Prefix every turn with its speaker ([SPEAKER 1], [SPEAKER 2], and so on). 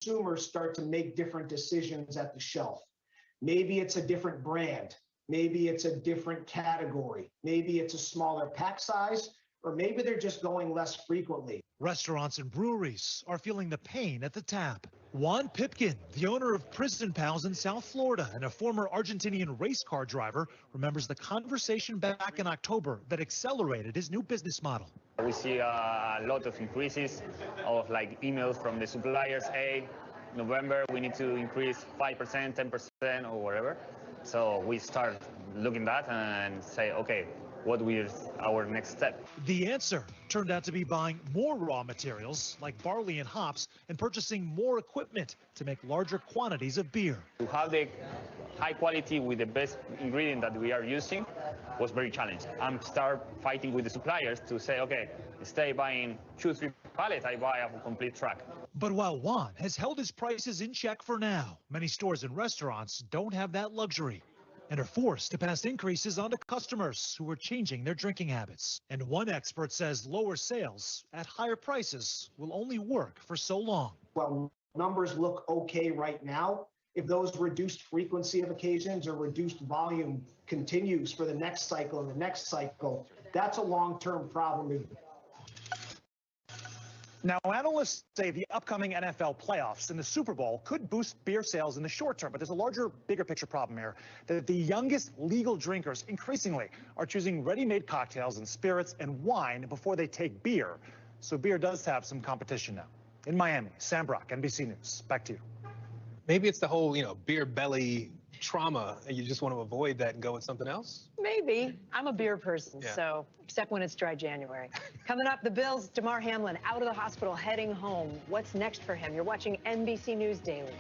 [SPEAKER 1] consumers start to make different decisions at the shelf. Maybe it's a different brand. Maybe it's a different category. Maybe it's a smaller pack size, or maybe they're just going less frequently.
[SPEAKER 2] Restaurants and breweries are feeling the pain at the tap. Juan Pipkin, the owner of Prison Pals in South Florida and a former Argentinian race car driver, remembers the conversation back in October that accelerated his new business model.
[SPEAKER 3] We see a lot of increases of like emails from the suppliers. Hey, November, we need to increase 5%, 10% or whatever. So we start looking at that and say, okay, what is our next step?
[SPEAKER 2] The answer turned out to be buying more raw materials like barley and hops and purchasing more equipment to make larger quantities of beer.
[SPEAKER 3] To have the high quality with the best ingredient that we are using was very challenging. I'm start fighting with the suppliers to say, okay, instead of buying 2-3 pallets, I buy a complete truck.
[SPEAKER 2] But while Juan has held his prices in check for now, many stores and restaurants don't have that luxury and are forced to pass increases on to customers who are changing their drinking habits. And one expert says lower sales at higher prices will only work for so long.
[SPEAKER 1] Well, numbers look okay right now. If those reduced frequency of occasions or reduced volume continues for the next cycle and the next cycle, that's a long-term problem.
[SPEAKER 4] Now, analysts say the upcoming NFL playoffs and the Super Bowl could boost beer sales in the short term, but there's a larger, bigger picture problem here, that the youngest legal drinkers increasingly are choosing ready-made cocktails and spirits and wine before they take beer. So beer does have some competition now. In Miami, Sam Brock, NBC News. Back to you.
[SPEAKER 5] Maybe it's the whole, beer belly trauma, and you just want to avoid that and go with something else?
[SPEAKER 6] Maybe. I'm a beer person, so except when it's dry January. Coming up, the Bills' Damar Hamlin out of the hospital, heading home. What's next for him? You're watching NBC News Daily.